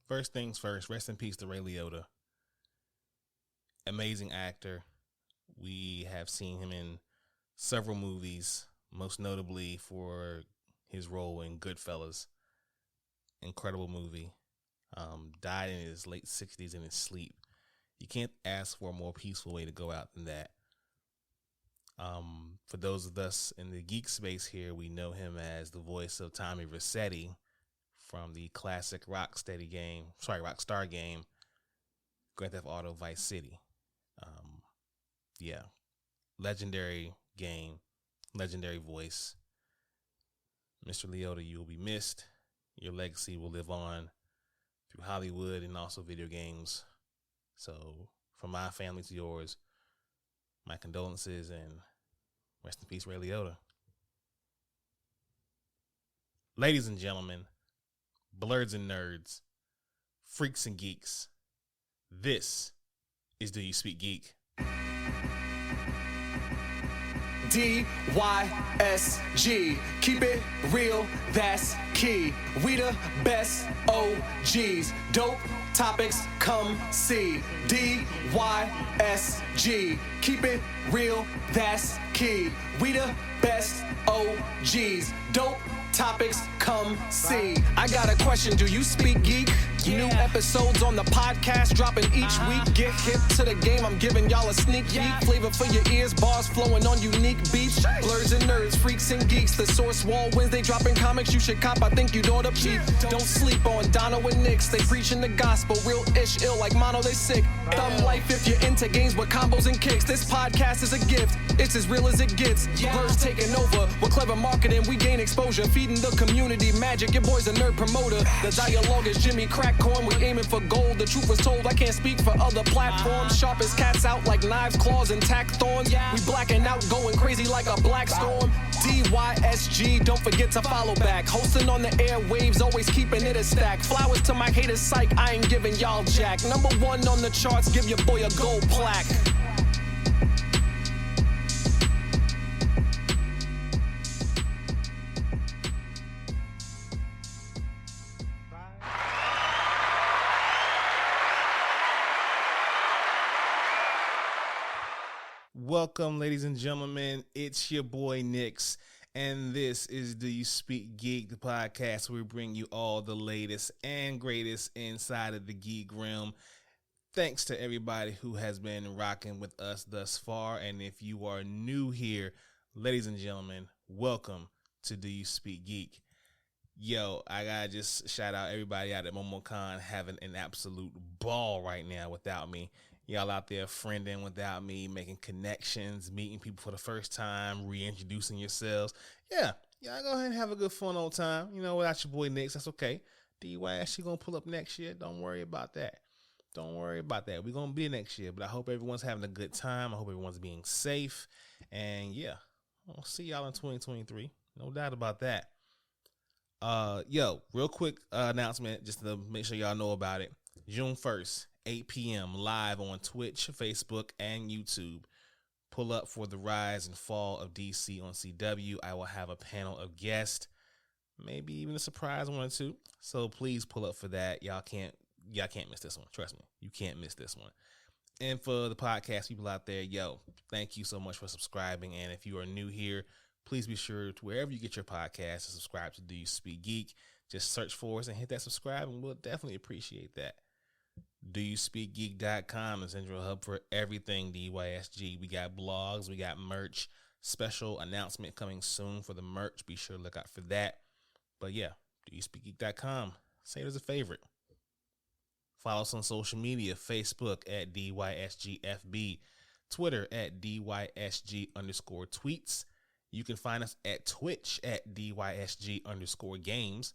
First things first, rest in peace to Ray Liotta. Amazing actor. We have seen him in several movies, most notably for his role in Goodfellas. Incredible movie. Died in his late 60s in his sleep. You can't ask for a more peaceful way to go out than that. For those of us in the geek space here, we know him as the voice of Tommy Vercetti from the classic Rockstar game, Grand Theft Auto Vice City. Legendary game, legendary voice. Mr. Liotta, you will be missed. Your legacy will live on through Hollywood and also video games. So, from my family to yours, my condolences and rest in peace, Ray Liotta. Ladies and gentlemen, blurs and nerds, freaks and geeks, this is Do You Speak Geek? DYSG, keep it real, that's key. We the best OGs, dope topics, come see. DYSG, keep it real, that's key. We the best OGs, dope topics, come see. I got a question, do you speak geek? New episodes on the podcast dropping each week. Get hip to the game, I'm giving y'all a sneak peek. Flavor for your ears, bars flowing on unique beats. Blurs and nerds, freaks and geeks. The Source Wall Wednesday dropping comics you should cop. I think you'd ought to peep. Don't sleep on Dono and Nix. They preaching the gospel, real ish, ill like mono, they sick. Thumb life if you're into games with combos and kicks. This podcast is a gift, it's as real as it gets. Blurs taking over, with clever marketing we gain exposure. Feeding the community magic, your boy's a nerd promoter. The dialogue is Jimmy Crackcorn, we aiming for gold. The truth was told, I can't speak for other platforms. Sharp as cats out like knives, claws, and tack thorns. We blacking out, going crazy like a black storm. DYSG, don't forget to follow back. Hosting on the airwaves, always keeping it a stack. Flowers to my haters, psych, I ain't giving y'all jack. Number one on the charts, give your boy a gold plaque. Welcome, ladies and gentlemen. It's your boy Nix, and this is Do You Speak Geek, the podcast where we bring you all the latest and greatest inside of the geek realm. Thanks to everybody who has been rocking with us thus far, and if you are new here, ladies and gentlemen, welcome to Do You Speak Geek. Yo, I gotta just shout out everybody out at MomoCon having an absolute ball right now without me. Y'all out there friending without me, making connections, meeting people for the first time, reintroducing yourselves. Yeah, y'all go ahead and have a good fun old time. You know, without your boy Nix, that's okay. DYSG gonna pull up next year. Don't worry about that. Don't worry about that. We're gonna be next year, but I hope everyone's having a good time. I hope everyone's being safe. And yeah, I'll see y'all in 2023. No doubt about that. Real quick announcement just to make sure y'all know about it. June 1st. 8 p.m. live on Twitch, Facebook, and YouTube. Pull up for the rise and fall of DC on CW. I will have a panel of guests, maybe even a surprise one or two. So please pull up for that. Y'all can't miss this one. Trust me, you can't miss this one. And for the podcast people out there, thank you so much for subscribing. And if you are new here, please be sure to wherever you get your podcast to subscribe to Do You Speak Geek. Just search for us and hit that subscribe, and we'll definitely appreciate that. DoYouSpeakGeek.com is central hub for everything DYSG. We got blogs, we got merch, special announcement coming soon for the merch. Be sure to look out for that. But yeah, DoYouSpeakGeek.com. Save it as a favorite. Follow us on social media, Facebook at DYSGFB, Twitter at DYSG_tweets. You can find us at Twitch at DYSG_games,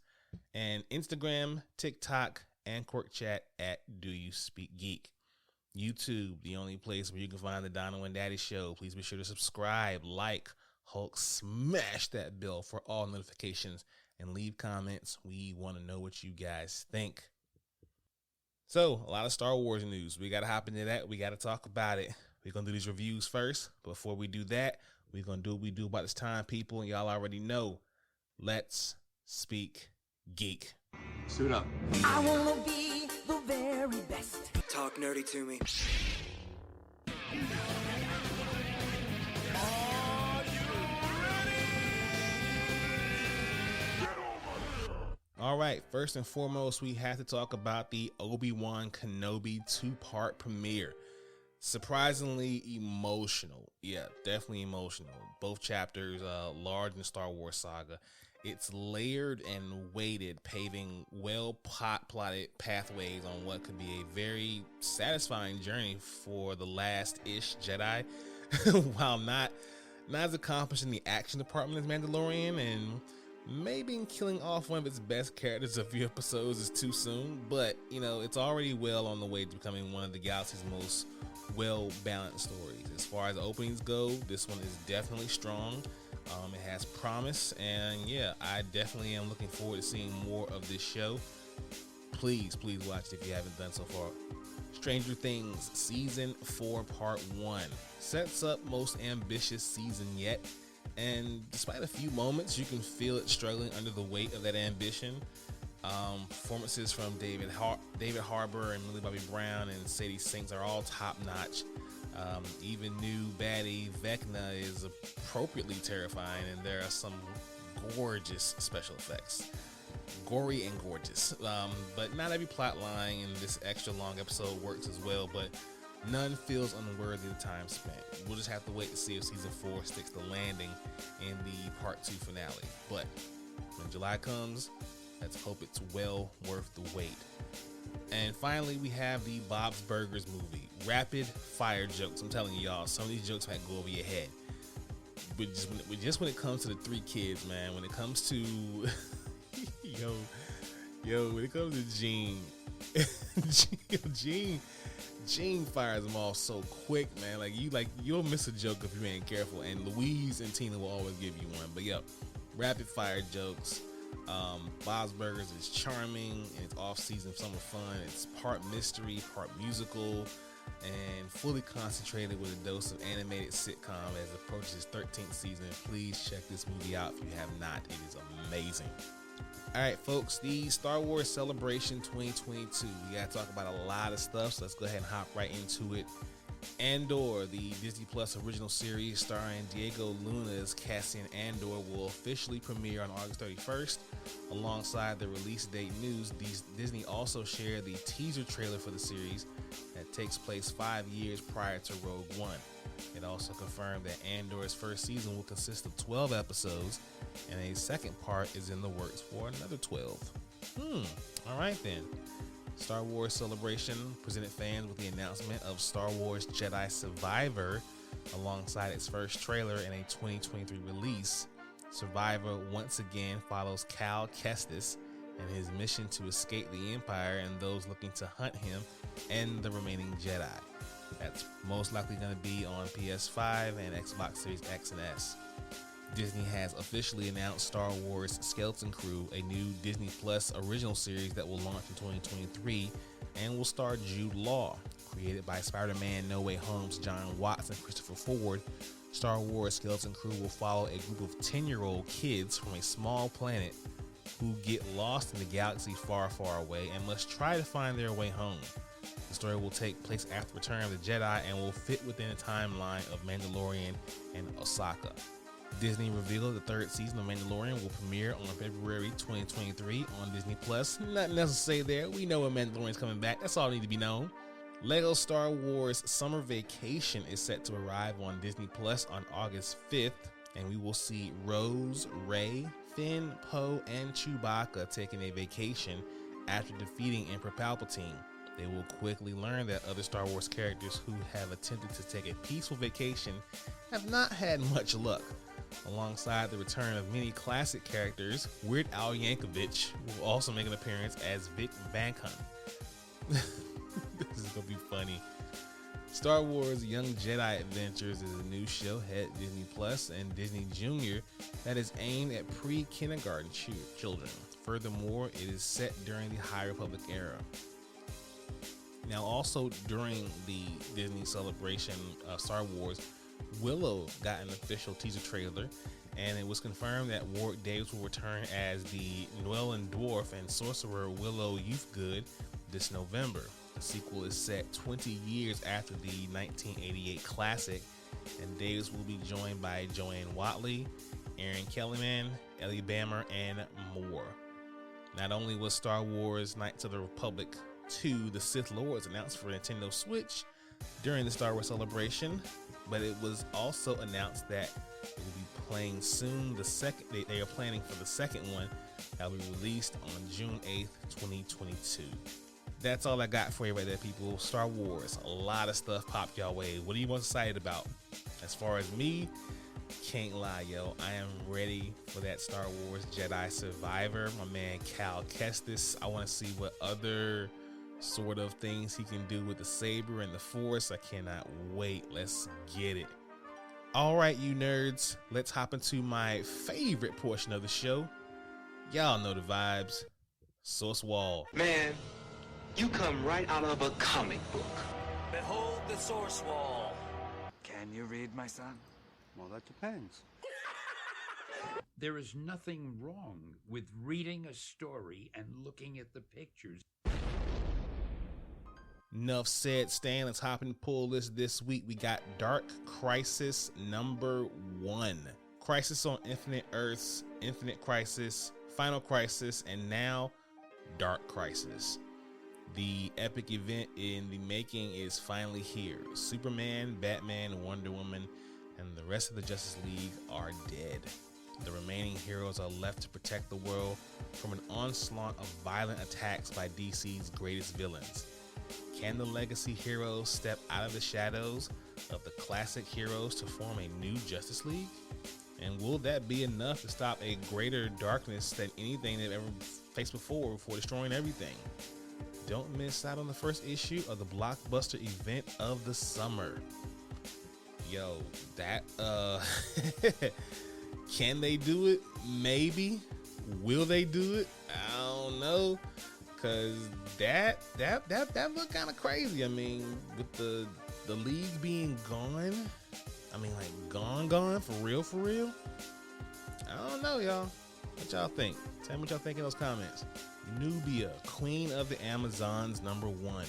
and Instagram, TikTok, and Quirk Chat at Do You Speak Geek. YouTube, the only place where you can find the Dono and Daddy Show. Please be sure to subscribe, like, Hulk, smash that bell for all notifications, and leave comments. We want to know what you guys think. So, a lot of Star Wars news. We got to hop into that. We got to talk about it. We're going to do these reviews first. Before we do that, we're going to do what we do about this time, people, and y'all already know. Let's speak geek. Suit up. I wanna be very best. Talk nerdy to me. All right, first and foremost, we have to talk about the Obi-Wan Kenobi 2-part premiere. Surprisingly emotional. Yeah, definitely emotional. Both chapters, large in the Star Wars saga. It's layered and weighted, paving well-plotted pathways on what could be a very satisfying journey for the last-ish Jedi, while not as accomplished in the action department as Mandalorian, and maybe killing off one of its best characters a few episodes is too soon, but it's already well on the way to becoming one of the galaxy's most well-balanced stories. As far as openings go, this one is definitely strong. It has promise, and yeah, I definitely am looking forward to seeing more of this show. Please watch it if you haven't done so far. Stranger Things Season 4 Part 1 sets up most ambitious season yet, and despite a few moments, you can feel it struggling under the weight of that ambition. Performances from David Harbour and Millie Bobby Brown and Sadie Sinks are all top-notch. Even new baddie Vecna is appropriately terrifying, and there are some gorgeous special effects. Gory and gorgeous. But not every plot line in this extra long episode works as well, but none feels unworthy of the time spent. We'll just have to wait to see if season 4 sticks the landing in the part 2 finale. But when July comes, let's hope it's well worth the wait. And finally, we have the Bob's Burgers movie. Rapid fire jokes. I'm telling y'all, some of these jokes might go over your head. But just when it comes to the 3 kids, man, when it comes to when it comes to Gene, Gene fires them off so quick, man. You'll miss a joke if you ain't careful. And Louise and Tina will always give you one. But rapid fire jokes. Bob's Burgers is charming, and it's off-season summer fun. It's part mystery, part musical, and fully concentrated with a dose of animated sitcom as it approaches its 13th season. Please check this movie out if you have not. It is amazing. All right, folks, the Star Wars Celebration 2022. We got to talk about a lot of stuff, so let's go ahead and hop right into it. Andor, the Disney Plus original series starring Diego Luna as Cassian Andor, will officially premiere on August 31st. Alongside the release date news, Disney also shared the teaser trailer for the series that takes place 5 years prior to Rogue One. It also confirmed that Andor's first season will consist of 12 episodes, and a second part is in the works for another 12. All right then. Star Wars Celebration presented fans with the announcement of Star Wars Jedi Survivor alongside its first trailer in a 2023 release. Survivor once again follows Cal Kestis and his mission to escape the Empire and those looking to hunt him and the remaining Jedi. That's most likely going to be on PS5 and Xbox Series X and S. Disney has officially announced Star Wars Skeleton Crew, a new Disney Plus original series that will launch in 2023 and will star Jude Law. Created by Spider-Man No Way Home's John Watts and Christopher Ford, Star Wars Skeleton Crew will follow a group of 10-year-old kids from a small planet who get lost in the galaxy far, far away and must try to find their way home. The story will take place after Return of the Jedi and will fit within the timeline of Mandalorian and Ahsoka. Disney revealed the third season of Mandalorian will premiere on February 2023 on Disney Plus. Nothing else to say there. We know when Mandalorian's coming back. That's all that need to be known. Lego Star Wars Summer Vacation is set to arrive on Disney Plus on August 5th, and we will see Rose, Rey, Finn, Poe, and Chewbacca taking a vacation after defeating Emperor Palpatine. They will quickly learn that other Star Wars characters who have attempted to take a peaceful vacation have not had much luck. Alongside the return of many classic characters, Weird Al Yankovic will also make an appearance as Vic Vankun. This is going to be funny. Star Wars Young Jedi Adventures is a new show at Disney Plus and Disney Junior that is aimed at pre-kindergarten children. Furthermore, it is set during the High Republic era. Now, also during the Disney Celebration Star Wars, Willow got an official teaser trailer, and it was confirmed that Warwick Davis will return as the Nwelyn dwarf and sorcerer Willow Youthgood, this November. The sequel is set 20 years after the 1988 classic, and Davis will be joined by Joanne Whatley, Aaron Kellyman, Ellie Bammer, and more. Not only was Star Wars Knights of the Republic 2 The Sith Lords announced for Nintendo Switch during the Star Wars celebration, but it was also announced that it will be playing soon. They are planning for the second one that will be released on June 8th, 2022. That's all I got for you right there, people. Star Wars, a lot of stuff popped y'all way. What are you most excited about? As far as me, can't lie, yo. I am ready for that Star Wars Jedi Survivor. My man Cal Kestis. I want to see what other sort of things he can do with the saber and the Force. I cannot wait. Let's get it. All right, you nerds. Let's hop into my favorite portion of the show. Y'all know the vibes. Source Wall. Man, you come right out of a comic book. Behold the source wall. Can you read, my son? Well, that depends. There is nothing wrong with reading a story and looking at the pictures. Enough said, Stan. Let's hop and pull this week. We got Dark Crisis #1. Crisis on Infinite Earths, Infinite Crisis, Final Crisis, and now Dark Crisis. The epic event in the making is finally here. Superman, Batman, Wonder Woman, and the rest of the Justice League are dead. The remaining heroes are left to protect the world from an onslaught of violent attacks by DC's greatest villains. Can the legacy heroes step out of the shadows of the classic heroes to form a new Justice League? And will that be enough to stop a greater darkness than anything they've ever faced before destroying everything? Don't miss out on the first issue of the blockbuster event of the summer. Yo, that can they do it? Maybe. Will they do it? I don't know. Cause that looked kind of crazy. I mean, with the league being gone, I mean, like gone for real. I don't know, y'all. What y'all think? Tell me what y'all think in those comments. Nubia, Queen of the Amazons #1.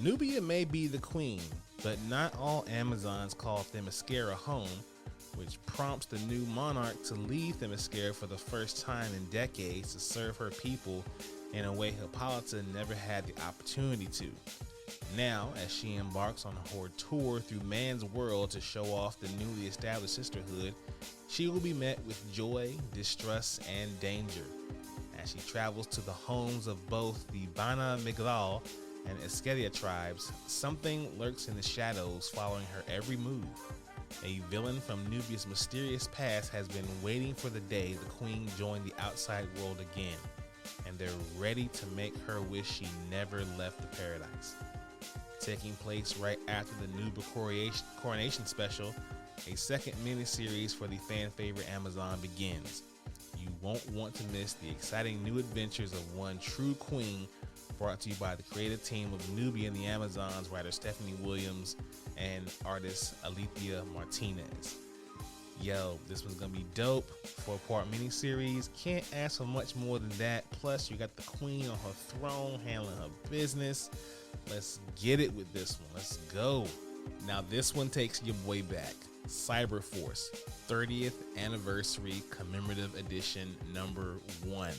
Nubia may be the queen, but not all Amazons call Themyscira home, which prompts the new monarch to leave Themyscira for the first time in decades to serve her people in a way Hippolyta never had the opportunity to. Now, as she embarks on her tour through man's world to show off the newly established sisterhood, she will be met with joy, distrust, and danger. As she travels to the homes of both the Bana Migdal and Eskedia tribes, something lurks in the shadows following her every move. A villain from Nubia's mysterious past has been waiting for the day the queen joined the outside world again, and they're ready to make her wish she never left the paradise. Taking place right after the Nubia coronation special, a second miniseries for the fan favorite Amazon begins. You won't want to miss the exciting new adventures of one true queen, brought to you by the creative team of Nubia and the Amazons, writer Stephanie Williams and artist Alethea Martinez. Yo, this one's gonna be dope. 4-part miniseries. Can't ask for much more than that. Plus, you got the queen on her throne handling her business. Let's get it with this one. Let's go. Now, this one takes your boy back. Cyberforce 30th Anniversary Commemorative Edition #1.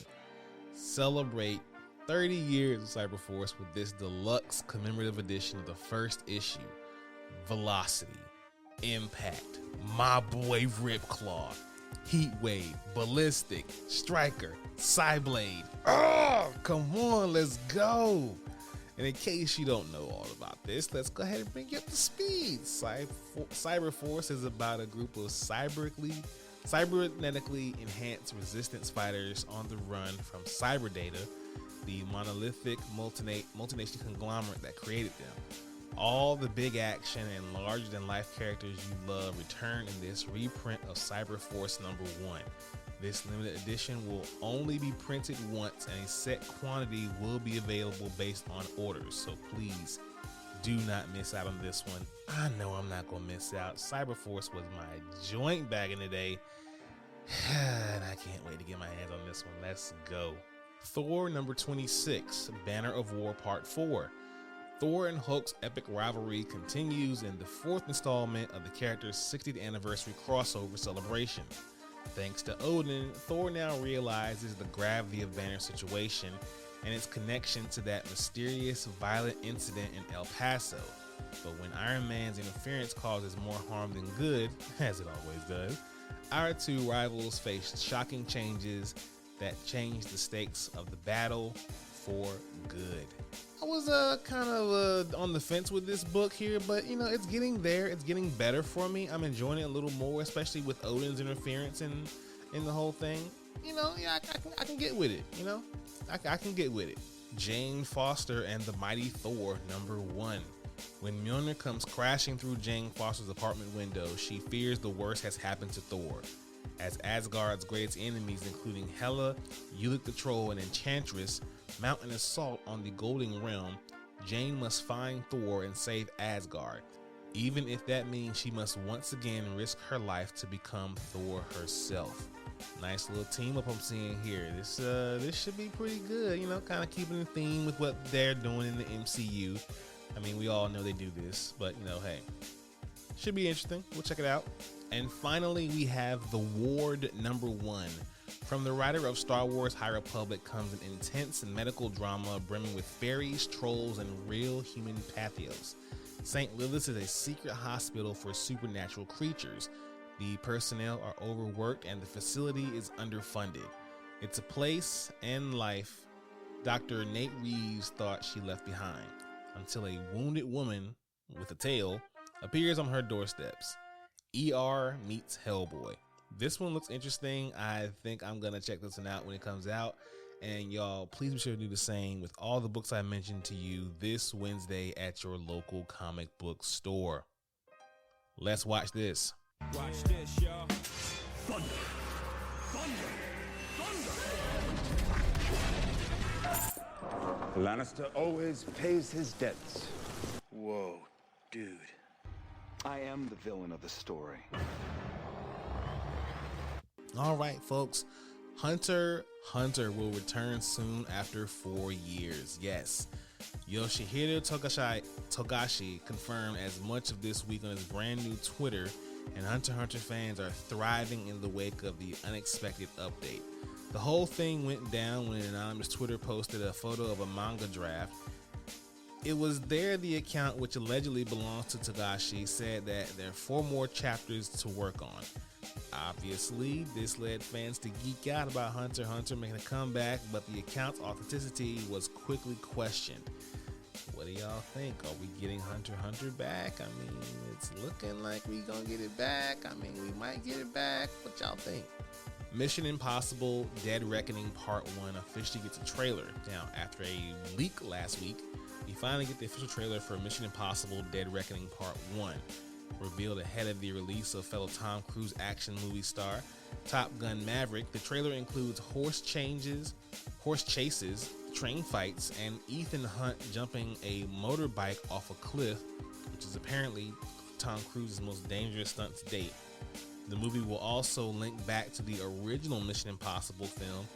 Celebrate 30 years of Cyberforce with this deluxe commemorative edition of the first issue. Velocity, Impact, my boy Ripclaw, Heatwave, Ballistic, Striker, Psyblade. Oh, come on, let's go. And in case you don't know all about this, let's go ahead and bring you up to speed. Cyberforce is about a group of cybernetically enhanced resistance fighters on the run from Cyberdata, the monolithic multinational conglomerate that created them. All the big action and larger-than-life characters you love return in this reprint of Cyberforce #1. This limited edition will only be printed once, and a set quantity will be available based on orders, so please do not miss out on this one. I know I'm not going to miss out. Cyberforce was my joint back in the day, and I can't wait to get my hands on this one. Let's go. Thor number 26, Banner of War Part 4. Thor and Hulk's epic rivalry continues in the fourth installment of the character's 60th anniversary crossover celebration. Thanks to Odin, Thor now realizes the gravity of Banner's situation and its connection to that mysterious, violent incident in El Paso. But when Iron Man's interference causes more harm than good, as it always does, our two rivals face shocking changes that change the stakes of the battle for good. I was kind of on the fence with this book here, but you know, it's getting there. It's getting better for me. I'm enjoying it a little more, especially with Odin's interference in the whole thing. You know, yeah, I can get with it. You know, I can get with it. Jane Foster and the Mighty Thor number 1. When Mjolnir comes crashing through Jane Foster's apartment window, she fears the worst has happened to Thor. As Asgard's greatest enemies, including Hela, Ulik the Troll, and Enchantress, mount an assault on the Golden Realm, Jane must find Thor and save Asgard, even if that means she must once again risk her life to become Thor herself. Nice little team up I'm seeing here. This should be pretty good, you know, kind of keeping the theme with what they're doing in the MCU. I mean, we all know they do this, but you know, hey, should be interesting. We'll check it out. And finally, we have The Ward number 1. From the writer of Star Wars High Republic comes an intense medical drama brimming with fairies, trolls, and real human pathos. St. Louis is a secret hospital for supernatural creatures. The personnel are overworked and the facility is underfunded. It's a place and life Dr. Nate Reeves thought she left behind, until a wounded woman with a tail appears on her doorsteps. ER meets Hellboy. This one looks interesting. I think I'm gonna check this one out when it comes out. And y'all, please be sure to do the same with all the books I mentioned to you this Wednesday at your local comic book store. Let's watch this. Watch this, y'all. Thunder! Thunder! Thunder! Lannister always pays his debts. Whoa, dude. I am the villain of the story. All right, folks. Hunter x will return soon after 4 years. Yes. Yoshihiro Togashi confirmed as much of this week on his brand new Twitter, and Hunter x Hunter fans are thriving in the wake of the unexpected update. The whole thing went down when an anonymous Twitter posted a photo of a manga draft. It was there the account, which allegedly belongs to Togashi, said that there are 4 more chapters to work on. Obviously, this led fans to geek out about Hunter x Hunter making a comeback, but the account's authenticity was quickly questioned. What do y'all think? Are we getting Hunter x Hunter back? I mean, it's looking like we gonna get it back. I mean, we might get it back. What y'all think? Mission Impossible Dead Reckoning Part 1 officially gets a trailer. Now, after a leak last week, we finally get the official trailer for Mission Impossible Dead Reckoning Part 1. Revealed ahead of the release of fellow Tom Cruise action movie star Top Gun Maverick, the trailer includes horse chases, train fights, and Ethan Hunt jumping a motorbike off a cliff, which is apparently Tom Cruise's most dangerous stunt to date. The movie will also link back to the original Mission Impossible film,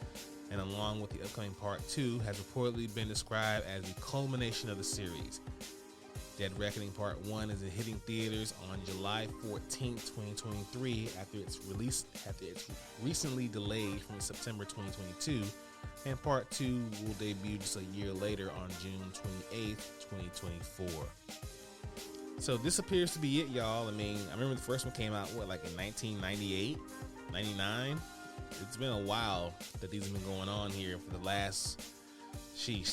and along with the upcoming Part 2, has reportedly been described as the culmination of the series. Dead Reckoning Part 1 is hitting theaters on July 14th, 2023 after it's recently delayed from September 2022, and Part 2 will debut just a year later on June 28th, 2024. So this appears to be it, y'all. I mean, I remember the first one came out, like in 1998, 99? It's been a while that these have been going on here for the last,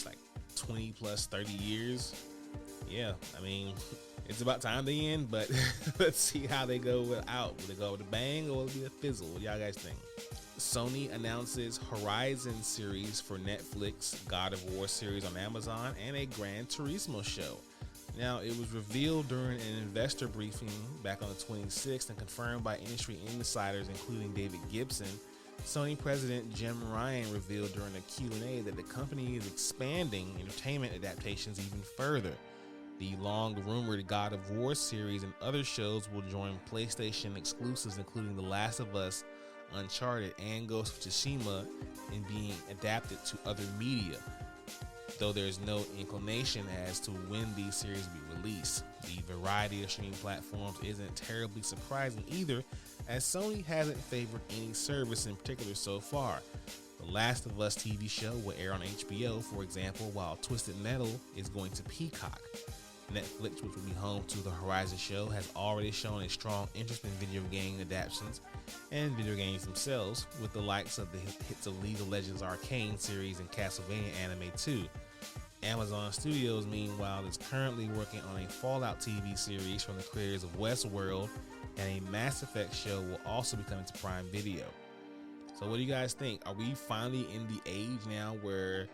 like 20 plus 30 years. Yeah, I mean, it's about time they end, but let's see how they go out. Will they go with a bang or will it be a fizzle? What y'all guys think? Sony announces Horizon series for Netflix, God of War series on Amazon, and a Gran Turismo show. Now, it was revealed during an investor briefing back on the 26th and confirmed by industry insiders, including David Gibson. Sony president Jim Ryan revealed during a Q&A that the company is expanding entertainment adaptations even further. The long-rumored God of War series and other shows will join PlayStation exclusives, including The Last of Us, Uncharted and Ghost of Tsushima in being adapted to other media, though there's no inclination as to when these series will be released. The variety of streaming platforms isn't terribly surprising either, as Sony hasn't favored any service in particular so far. The Last of Us TV show will air on HBO, for example, while Twisted Metal is going to Peacock. Netflix, which will be home to the Horizon show, has already shown a strong interest in video game adaptations and video games themselves, with the likes of the hits of League of Legends Arcane series and Castlevania Anime 2. Amazon Studios, meanwhile, is currently working on a Fallout TV series from the creators of Westworld, and a Mass Effect show will also be coming to Prime Video. So what do you guys think? Are we finally in the age now where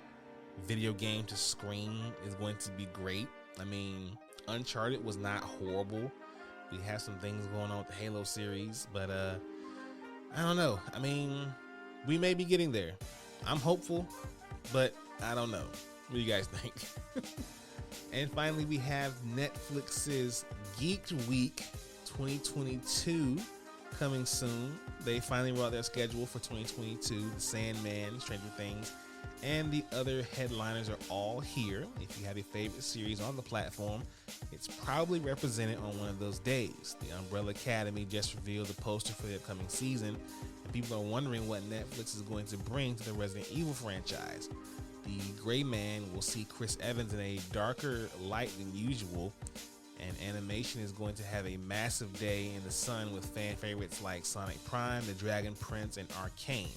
video game to screen is going to be great? I mean, Uncharted was not horrible. We have some things going on with the Halo series, but I don't know. I mean, we may be getting there. I'm hopeful, but I don't know. What do you guys think? And finally, we have Netflix's Geek Week 2022 coming soon. They finally wrote their schedule for 2022. The Sandman, Stranger Things, and the other headliners are all here. If you have a favorite series on the platform, it's probably represented on one of those days. The Umbrella Academy just revealed the poster for the upcoming season, and people are wondering what Netflix is going to bring to the Resident Evil franchise. The Gray Man will see Chris Evans in a darker light than usual, and animation is going to have a massive day in the sun with fan favorites like Sonic Prime, The Dragon Prince, and Arcane.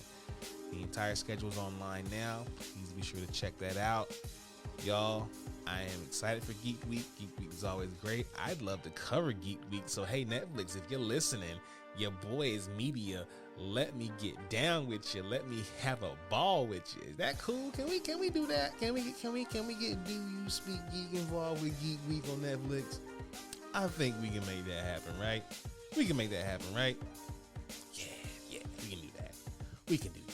The entire schedule is online now. Please be sure to check that out. Y'all, I am excited for Geek Week. Geek Week is always great. I'd love to cover Geek Week. So, hey, Netflix, if you're listening, your boy is media. Let me get down with you. Let me have a ball with you. Is that cool? Can we do that? Can we get Do You Speak Geek involved with Geek Week on Netflix? I think we can make that happen, right? We can make that happen, right? Yeah, we can do that. We can do that.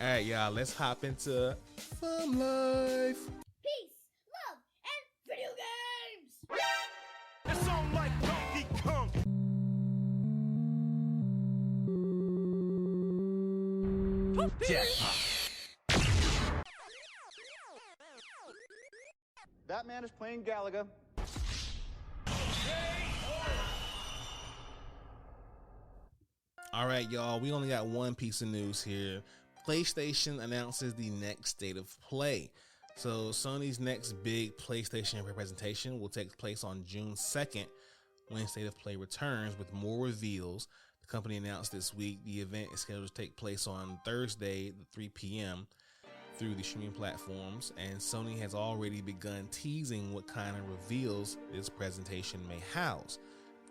All right, y'all, let's hop into Fun Life. Peace, love, and video games! It's on like Donkey Kong. That man is playing Galaga. All right, y'all, we only got one piece of news here. PlayStation announces the next state of play. So Sony's next big PlayStation representation will take place on June 2nd when State of Play returns with more reveals. The company announced this week the event is scheduled to take place on Thursday at 3 p.m. through the streaming platforms, and Sony has already begun teasing what kind of reveals this presentation may house.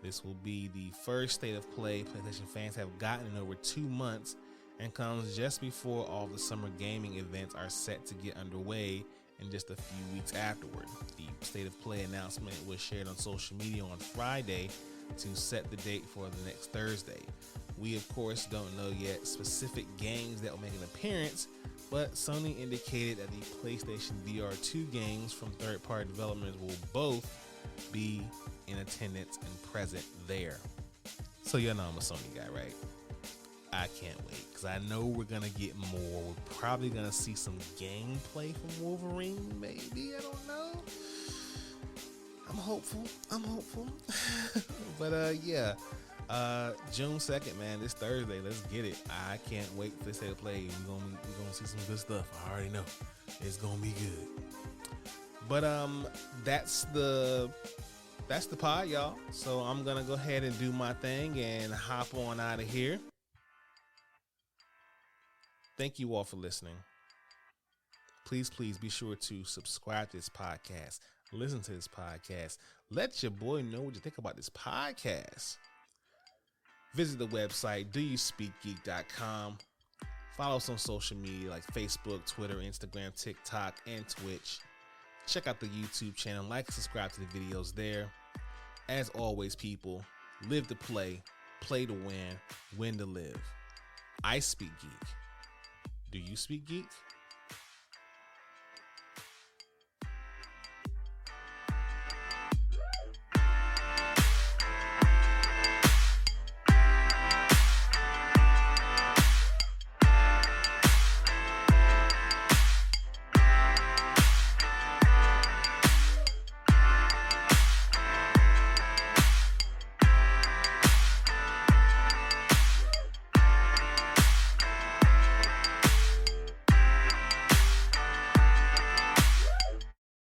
This will be the first State of Play PlayStation fans have gotten in over 2 months, and comes just before all the summer gaming events are set to get underway in just a few weeks afterward. The State of Play announcement was shared on social media on Friday to set the date for the next Thursday. We, of course, don't know yet specific games that will make an appearance, but Sony indicated that the PlayStation VR 2 games from third-party developers will both be in attendance and present there. So you know I'm a Sony guy, right? I can't wait, because I know we're going to get more. We're probably going to see some gameplay from Wolverine, maybe. I don't know. I'm hopeful. But yeah, June 2nd, man, this Thursday. Let's get it. I can't wait for this day to play. We're gonna see some good stuff. I already know. It's going to be good. But that's the pod, y'all. So I'm going to go ahead and do my thing and hop on out of here. Thank you all for listening. Please be sure to subscribe to this podcast. Listen to this podcast. Let your boy know what you think about this podcast. Visit the website, doyouspeakgeek.com. Follow us on social media like Facebook, Twitter, Instagram, TikTok, and Twitch. Check out the YouTube channel. Like and subscribe to the videos there. As always, people, live to play to win to live. I speak geek. Do you speak geek?